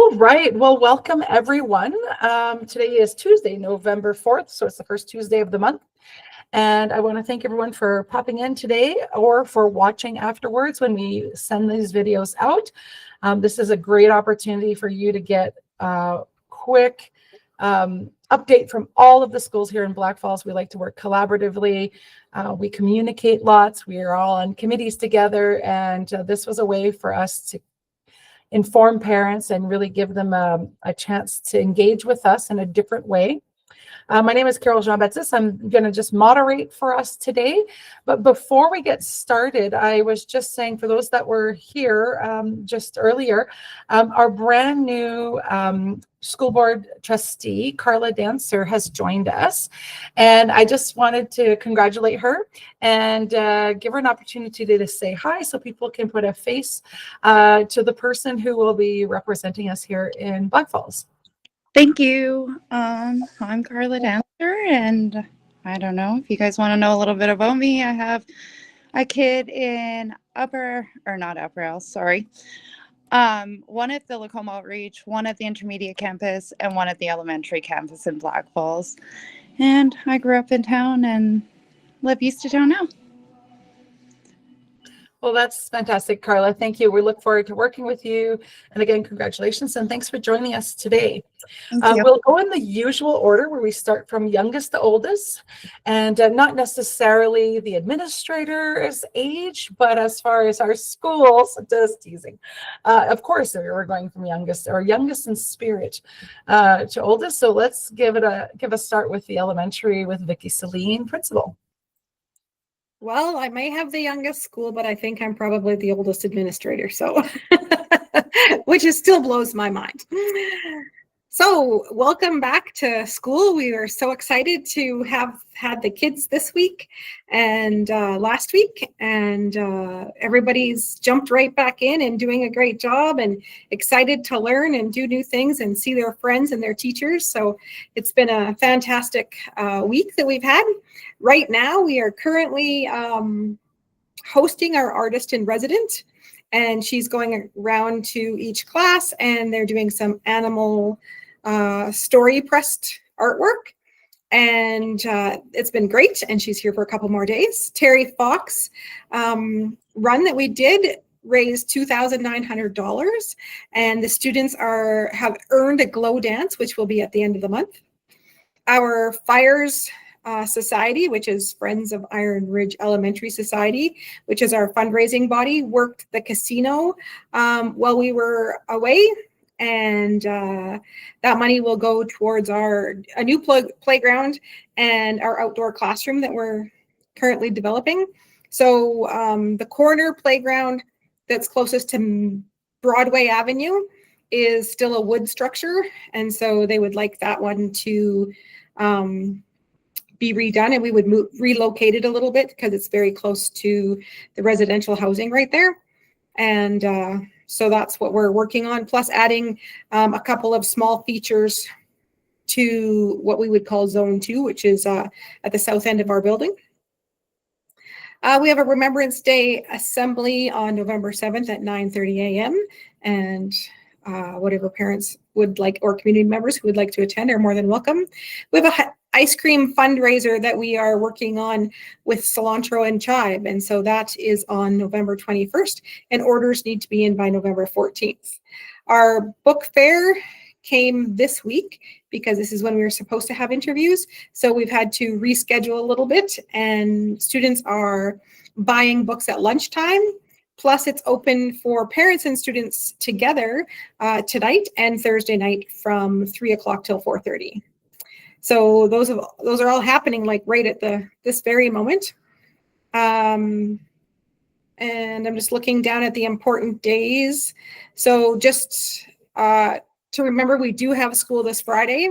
All right. Well, welcome everyone. Today is Tuesday, November 4th, so it's the first Tuesday of the month. And I want to thank everyone for popping in today or for watching afterwards when we send these videos out. This is a great opportunity for you to get a quick update from all of the schools here in Blackfalds. We like to work collaboratively. We communicate lots. We are all on committees together. And this was a way for us to inform parents and really give them a chance to engage with us in a different way. My name is Karla Danser. I'm going to just moderate for us today. But before we get started, I was just saying for those that were here just earlier, our brand new school board trustee, Karla Danser, has joined us. And I just wanted to congratulate her and give her an opportunity to say hi so people can put a face to the person who will be representing us here in Blackfalds. Thank you. I'm Karla Danser, and I don't know if you guys want to know a little bit about me. I have a kid in one at the Lacombe Outreach, one at the intermediate campus, and one at the elementary campus in Blackfalds. And I grew up in town and live east of town now. Well, that's fantastic, Karla. Thank you. We look forward to working with you. And again, congratulations and thanks for joining us today. We'll go in the usual order where we start from youngest to oldest, and not necessarily the administrator's age, but as far as our schools, just teasing. Of course, we're going from youngest in spirit to oldest. So let's give a start with the elementary with Vicki Celine, principal. Well, I may have the youngest school, but I think I'm probably the oldest administrator, so which still blows my mind. So welcome back to school. We are so excited to have had the kids this week and last week, and everybody's jumped right back in and doing a great job and excited to learn and do new things and see their friends and their teachers. So it's been a fantastic week that we've had. Right now, we are currently hosting our artist in resident, and she's going around to each class, and they're doing some animal story pressed artwork, and it's been great. And she's here for a couple more days. Terry Fox run that we did raised $2,900, and the students have earned a glow dance, which will be at the end of the month. Our Fires Society, which is Friends of Iron Ridge Elementary Society, which is our fundraising body, worked the casino while we were away, and that money will go towards a new playground and our outdoor classroom that we're currently developing. So the corner playground that's closest to Broadway Avenue is still a wood structure, and so they would like that one to be redone, and we would relocate it a little bit because it's very close to the residential housing right there. And so that's what we're working on, plus adding a couple of small features to what we would call Zone 2, which is at the south end of our building. We have a Remembrance Day assembly on November 7th at 9:30 a.m. And whatever parents would like or community members who would like to attend are more than welcome. We have a ice cream fundraiser that we are working on with cilantro and chive, and so that is on November 21st, and orders need to be in by November 14th. Our book fair came this week because this is when we were supposed to have interviews, so we've had to reschedule a little bit, and students are buying books at lunchtime. Plus, it's open for parents and students together tonight and Thursday night from 3 o'clock till 4:30. So those are all happening like right at this very moment. And I'm just looking down at the important days. So just to remember, we do have school this Friday,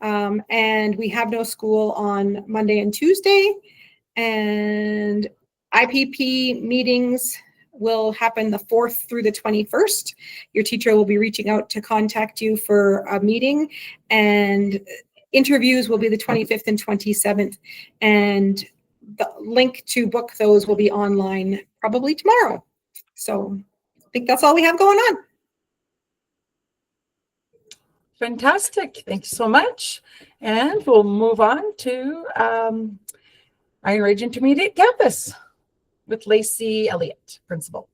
and we have no school on Monday and Tuesday. And IPP meetings will happen the 4th through the 21st. Your teacher will be reaching out to contact you for a meeting, and interviews will be the 25th and 27th. And the link to book those will be online probably tomorrow. So I think that's all we have going on. Fantastic. Thank you so much. And we'll move on to Iron Ridge Intermediate Campus with Lacey Elliott, principal.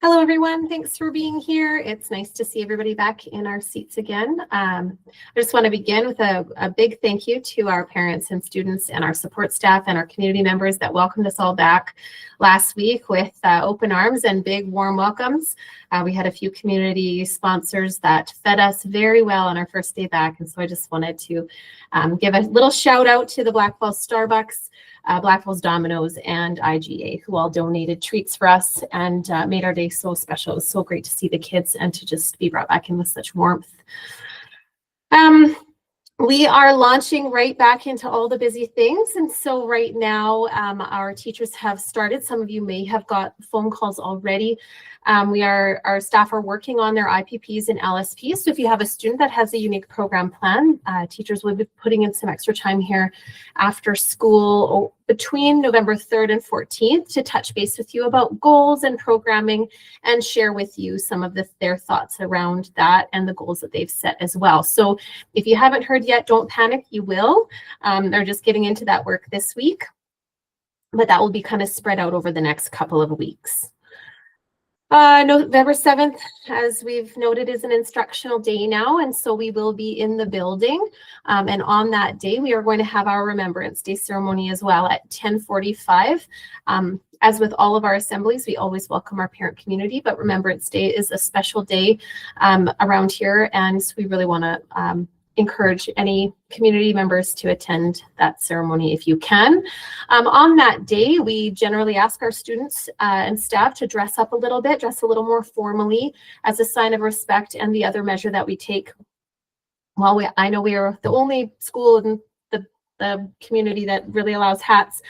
Hello, everyone. Thanks for being here. It's nice to see everybody back in our seats again. I just want to begin with a big thank you to our parents and students and our support staff and our community members that welcomed us all back last week with open arms and big warm welcomes. We had a few community sponsors that fed us very well on our first day back. And so I just wanted to give a little shout out to the Blackfalds Starbucks, Blackfalds Domino's, and IGA, who all donated treats for us and made our day so special. It was so great to see the kids and to just be brought back in with such warmth. We are launching right back into all the busy things. And so right now, our teachers have started. Some of you may have got phone calls already. Our staff are working on their IPPs and LSPs. So if you have a student that has a unique program plan, teachers will be putting in some extra time here after school between November 3rd and 14th to touch base with you about goals and programming and share with you some of their thoughts around that and the goals that they've set as well. So if you haven't heard yet, don't panic, you will. They're just getting into that work this week, but that will be kind of spread out over the next couple of weeks. November 7th, as we've noted, is an instructional day now, and so we will be in the building. And on that day, we are going to have our Remembrance Day ceremony as well at 10:45. As with all of our assemblies, we always welcome our parent community, but Remembrance Day is a special day around here, and so we really want to encourage any community members to attend that ceremony if you can. On that day, we generally ask our students and staff to dress up a little bit, dress a little more formally as a sign of respect. And the other measure that we take, well, I know we are the only school in the community that really allows hats.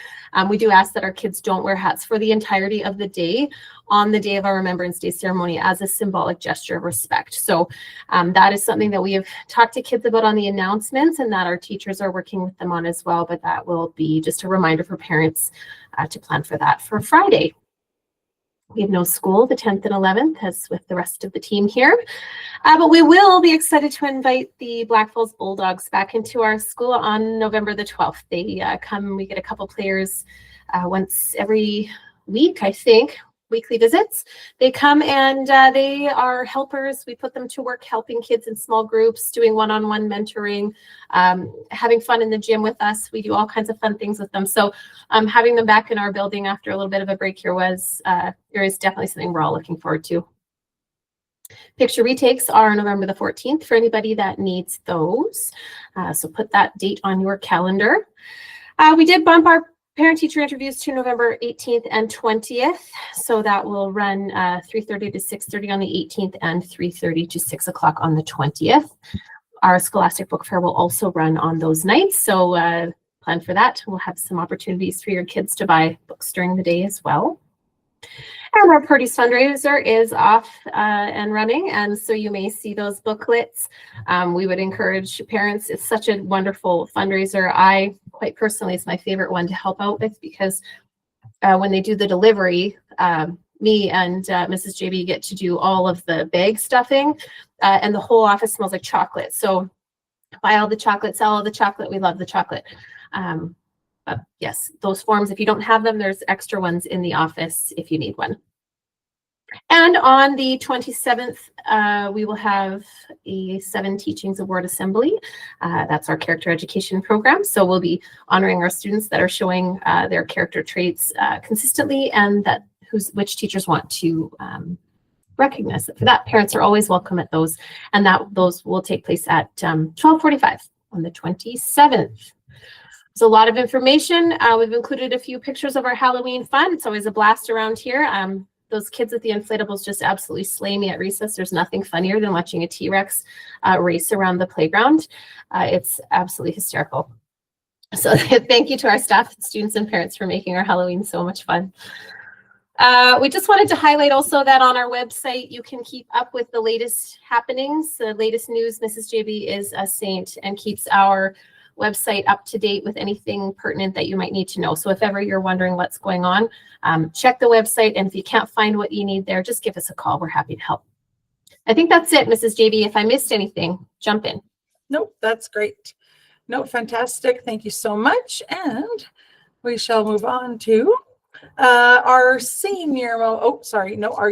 We do ask that our kids don't wear hats for the entirety of the day on the day of our Remembrance Day ceremony as a symbolic gesture of respect. So that is something that we have talked to kids about on the announcements and that our teachers are working with them on as well. But that will be just a reminder for parents to plan for that for Friday. We have no school the 10th and 11th as with the rest of the team here. But we will be excited to invite the Blackfalds Bulldogs back into our school on November the 12th. They come, we get a couple players once every week, I think, weekly visits. They come and they are helpers. We put them to work helping kids in small groups, doing one-on-one mentoring, having fun in the gym with us. We do all kinds of fun things with them. So having them back in our building after a little bit of a break here is definitely something we're all looking forward to. Picture retakes are November the 14th for anybody that needs those. So put that date on your calendar. We did bump our parent-teacher interviews to November 18th and 20th. So that will run 3:30 to 6:30 on the 18th and 3:30 to 6 o'clock on the 20th. Our Scholastic Book Fair will also run on those nights. So plan for that. We'll have some opportunities for your kids to buy books during the day as well. And our Purdy's fundraiser is off and running, and so you may see those booklets. We would encourage parents. It's such a wonderful fundraiser. I quite personally, it's my favorite one to help out with because when they do the delivery, me and Mrs. JB get to do all of the bag stuffing, and the whole office smells like chocolate. So buy all the chocolate, sell all the chocolate. We love the chocolate. Yes, those forms, if you don't have them, there's extra ones in the office if you need one. And on the 27th, we will have a 7 Teachings Award Assembly. That's our character education program. So we'll be honoring our students that are showing their character traits consistently and which teachers want to recognize. For that, parents are always welcome at those. And those will take place at 12:45 on the 27th. There's a lot of information. We've included a few pictures of our Halloween fun. It's always a blast around here. Those kids with the inflatables just absolutely slay me at recess. There's nothing funnier than watching a T-Rex race around the playground. It's absolutely hysterical. So thank you to our staff, students, and parents for making our Halloween so much fun. We just wanted to highlight also that on our website, you can keep up with the latest happenings, the latest news. Mrs. JB is a saint and keeps our website up to date with anything pertinent that you might need to know. So if ever you're wondering what's going on, check the website. And if you can't find what you need there, just give us a call. We're happy to help. I think that's it, Mrs. JB. If I missed anything, jump in. Nope, that's great. No, fantastic. Thank you so much. And we shall move on to our our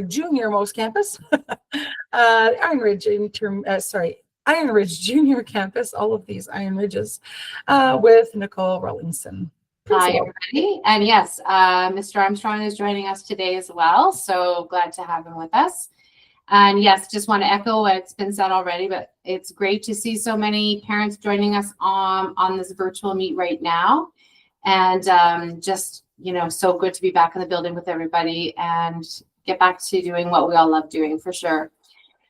junior-most campus, Iron Ridge Iron Ridge Junior Campus, all of these Iron Ridges, with Nicole Rollinson. Hi, everybody. And yes, Mr. Armstrong is joining us today as well. So glad to have him with us. And yes, just want to echo what's been said already, but it's great to see so many parents joining us on this virtual meet right now. And just, you know, so good to be back in the building with everybody and get back to doing what we all love doing for sure.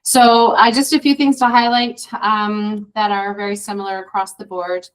So just a few things to highlight that are very similar across the board.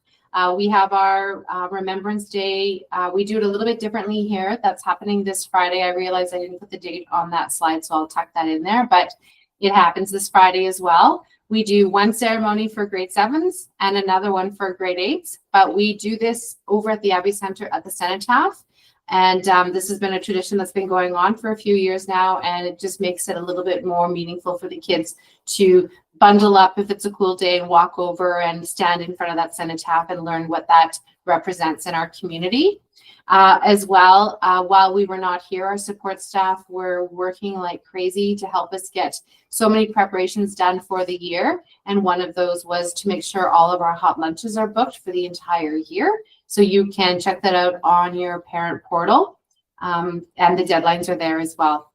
We have our Remembrance Day. We do it a little bit differently here. That's happening this Friday. I realize I didn't put the date on that slide, so I'll tuck that in there, but it happens this Friday as well. We do one ceremony for grade 7s and another one for grade 8s, but we do this over at the Abbey Centre at the cenotaph. And this has been a tradition that's been going on for a few years now, and it just makes it a little bit more meaningful for the kids to bundle up if it's a cool day and walk over and stand in front of that cenotaph and learn what that represents in our community. As well, while we were not here, our support staff were working like crazy to help us get so many preparations done for the year. And one of those was to make sure all of our hot lunches are booked for the entire year. So you can check that out on your parent portal, and the deadlines are there as well.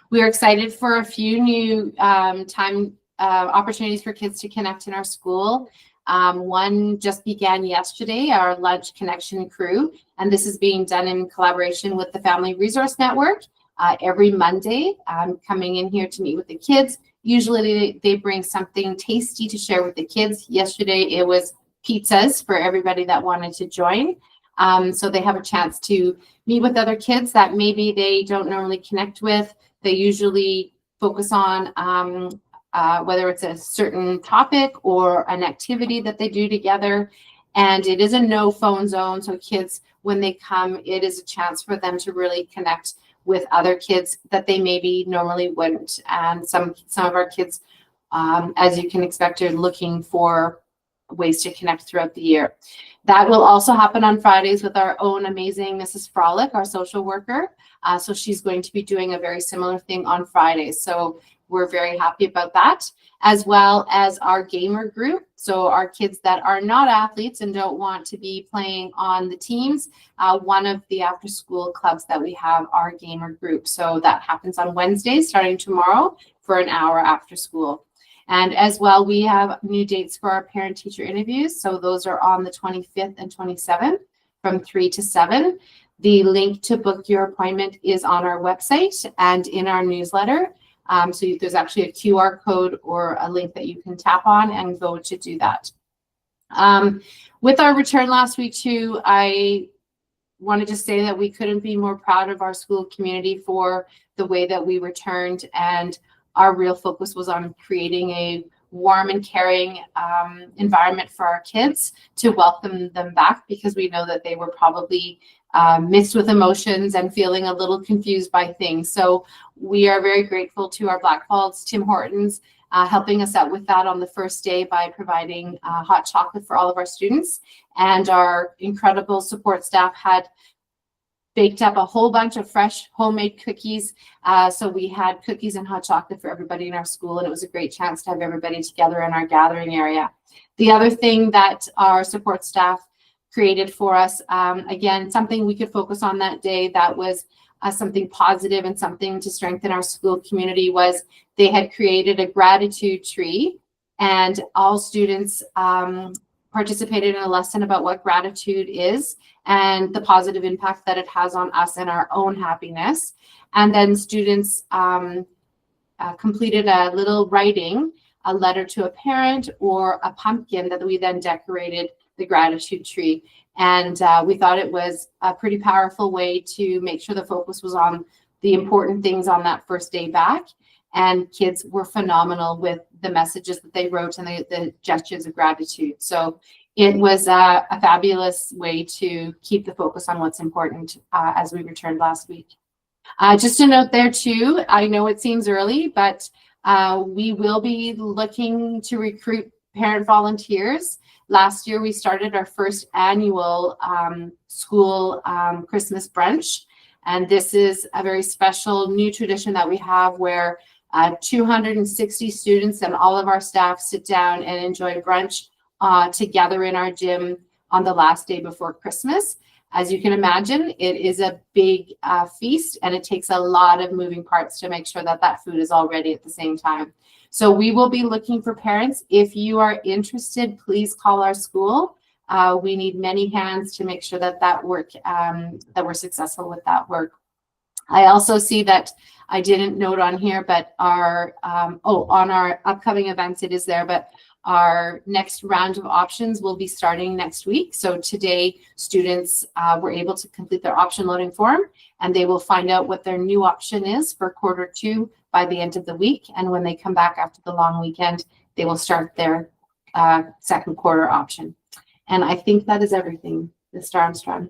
We are excited for a few new opportunities for kids to connect in our school. One just began yesterday, our Lunch Connection Crew, and this is being done in collaboration with the Family Resource Network. Every Monday, coming in here to meet with the kids. Usually they bring something tasty to share with the kids. Yesterday it was pizzas for everybody that wanted to join. So they have a chance to meet with other kids that maybe they don't normally connect with. They usually focus on whether it's a certain topic or an activity that they do together. And it is a no phone zone. So kids, when they come, it is a chance for them to really connect with other kids that they maybe normally wouldn't. And some of our kids, as you can expect, are looking for ways to connect throughout the year. That will also happen on Fridays with our own amazing Mrs. Frolic, our social worker. So she's going to be doing a very similar thing on Fridays. So we're very happy about that, as well as our gamer group. So our kids that are not athletes and don't want to be playing on the teams, one of the after school clubs that we have, our gamer group. So that happens on Wednesdays starting tomorrow for an hour after school. And as well, we have new dates for our parent-teacher interviews. So those are on the 25th and 27th from 3 to 7. The link to book your appointment is on our website and in our newsletter. So there's actually a QR code or a link that you can tap on and go to do that. With our return last week too, I want to just say that we couldn't be more proud of our school community for the way that we returned, and our real focus was on creating a warm and caring environment for our kids to welcome them back, because we know that they were probably mixed with emotions and feeling a little confused by things. So we are very grateful to our Blackfalds, Tim Hortons, helping us out with that on the first day by providing hot chocolate for all of our students. And our incredible support staff had baked up a whole bunch of fresh homemade cookies. So we had cookies and hot chocolate for everybody in our school, and it was a great chance to have everybody together in our gathering area. The other thing that our support staff created for us, again, something we could focus on that day that was something positive and something to strengthen our school community, was they had created a gratitude tree, and all students participated in a lesson about what gratitude is and the positive impact that it has on us and our own happiness. And then students completed a little writing, a letter to a parent or a pumpkin that we then decorated the gratitude tree. And we thought it was a pretty powerful way to make sure the focus was on the important things on that first day back. And kids were phenomenal with the messages that they wrote and the gestures of gratitude. So it was a fabulous way to keep the focus on what's important as we returned last week. Just a note there too, I know it seems early, but We will be looking to recruit parent volunteers. Last year, we started our first annual school Christmas brunch. And this is a very special new tradition that we have where 260 students and all of our staff sit down and enjoy brunch together in our gym on the last day before Christmas. As you can imagine, it is a big feast, and it takes a lot of moving parts to make sure that that food is all ready at the same time. So we will be looking for parents. If you are interested, please call our school. We need many hands to make sure that that we're successful with that work. I also see that I didn't note on here, but our on our upcoming events, it is there, but our next round of options will be starting next week. So today, students were able to complete their option loading form, and they will find out what their new option is for Q2 by the end of the week. And when they come back after the long weekend, they will start their second quarter option. And I think that is everything, Mr. Armstrong.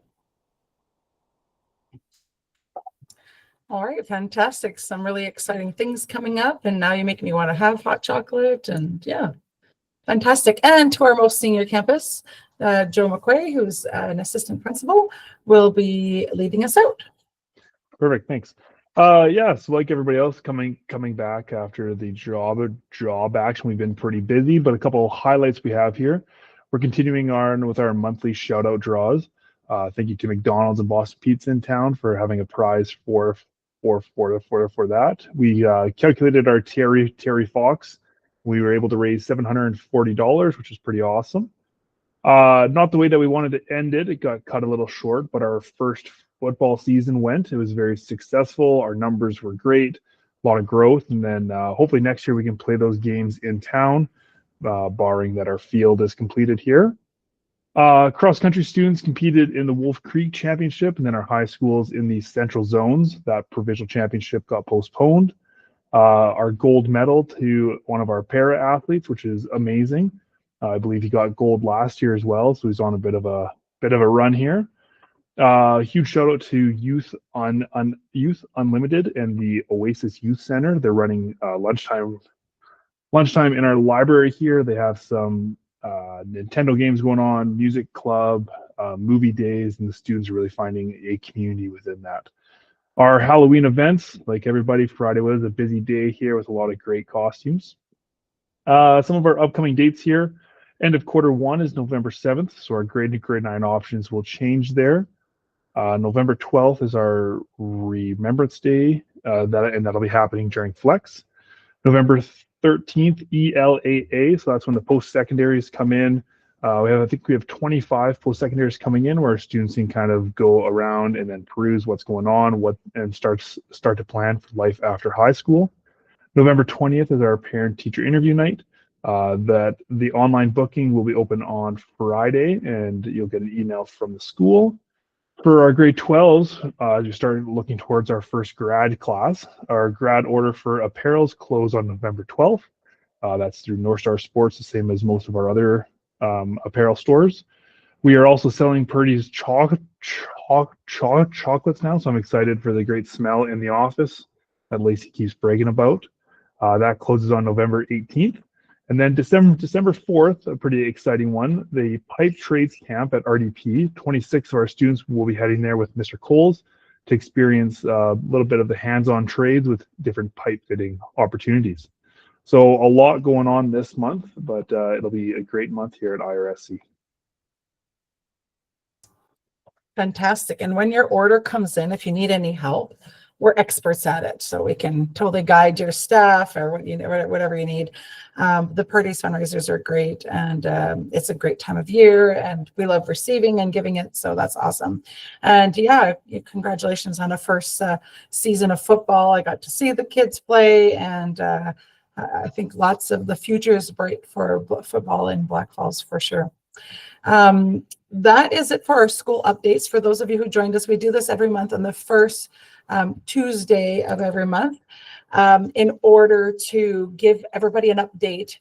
All right, fantastic. Some really exciting things coming up, and now you make me want to have hot chocolate, and yeah, fantastic. And to our most senior campus, Joe McQuay, who's an assistant principal, will be leading us out. Perfect, thanks. Yeah, so like everybody else, coming back after the job action, we've been pretty busy, but a couple of highlights we have here. We're continuing on with our monthly shout out draws. Thank you to McDonald's and Boston Pizza in town for having a prize for that. We calculated our Terry Fox. We were able to raise $740, which is pretty awesome. Not the way that we wanted to end it. It got cut a little short, but our first football season went. It was very successful. Our numbers were great, a lot of growth. And then hopefully next year we can play those games in town, barring that our field is completed here. Cross-country students competed in the Wolf Creek Championship, and then our high schools in the Central Zones. That provincial championship got postponed. Our gold medal to one of our para athletes, which is amazing. I believe he got gold last year as well, so he's on a bit of a run here. Huge shout out to Youth Unlimited and the Oasis Youth Center. They're running lunchtime in our library here. They have some Nintendo games going on, music club, movie days, and the students are really finding a community within that. Our Halloween events, like everybody, Friday was a busy day here with a lot of great costumes. Some of our upcoming dates here. End of Q1 is November 7th, so our grade 9 options will change there. November 12th is our Remembrance Day, and that'll be happening during Flex. November 13th, ELAA, so that's when the post-secondaries come in. I think we have 25 post-secondaries coming in where students can kind of go around and then peruse what's going on, and start to plan for life after high school. November 20th is our parent-teacher interview night. That the online booking will be open on Friday, and you'll get an email from the school. For our grade 12s, as we started looking towards our first grad class, our grad order for apparels close on November 12th. That's through North Star Sports, the same as most of our other apparel stores. We are also selling Purdy's chocolates now, so I'm excited for the great smell in the office that Lacey keeps bragging about. That closes on November 18th. And then December 4th, a pretty exciting one, the Pipe Trades Camp at RDP. 26 of our students will be heading there with Mr. Coles to experience a little bit of the hands-on trades with different pipe fitting opportunities. So a lot going on this month, but it'll be a great month here at IRSC. Fantastic. And when your order comes in, if you need any help, we're experts at it, so we can totally guide your staff or whatever you need. The Purdy's fundraisers are great, and it's a great time of year, and we love receiving and giving it, so that's awesome. And yeah, congratulations on a first season of football. I got to see the kids play, and I think lots of the future is bright for football in Blackfalds for sure. That is it for our school updates. For those of you who joined us, we do this every month on the first Tuesday of every month in order to give everybody an update.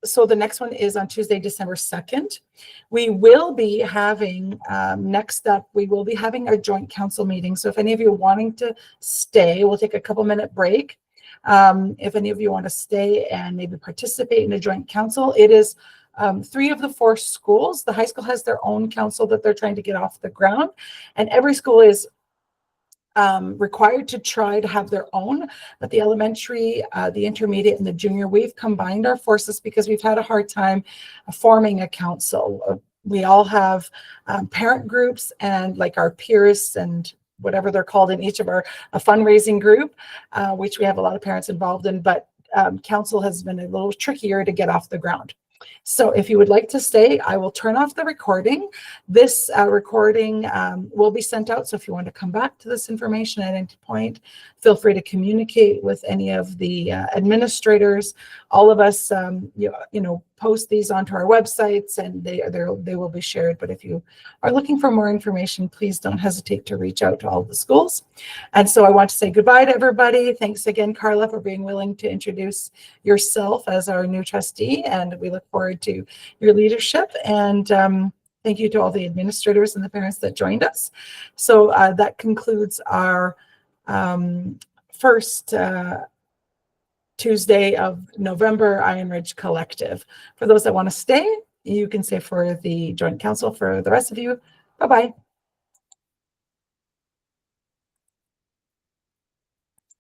So the next one is on Tuesday, December 2nd. We will be having, next up, we will be having our joint council meeting. So if any of you are wanting to stay, we'll take a couple-minute break. If any of you want to stay and maybe participate in a joint council, it is 3 of the 4 schools. The high school has their own council that they're trying to get off the ground, and every school is required to try to have their own, but the elementary, the intermediate, and the junior, we've combined our forces because we've had a hard time forming a council. We all have parent groups and like our peers and whatever they're called in each of our fundraising group, which we have a lot of parents involved in, but council has been a little trickier to get off the ground. So if you would like to stay, I will turn off the recording. This recording will be sent out. So if you want to come back to this information at any point, feel free to communicate with any of the administrators. All of us, you know, post these onto our websites, and they will be shared. But if you are looking for more information, please don't hesitate to reach out to all the schools. And so I want to say goodbye to everybody. Thanks again, Karla, for being willing to introduce yourself as our new trustee, and we look forward to your leadership. And thank you to all the administrators and the parents that joined us. So that concludes our first Tuesday of November Iron Ridge Collective. For those that want to stay, you can stay for the joint council. For the rest of you, bye-bye.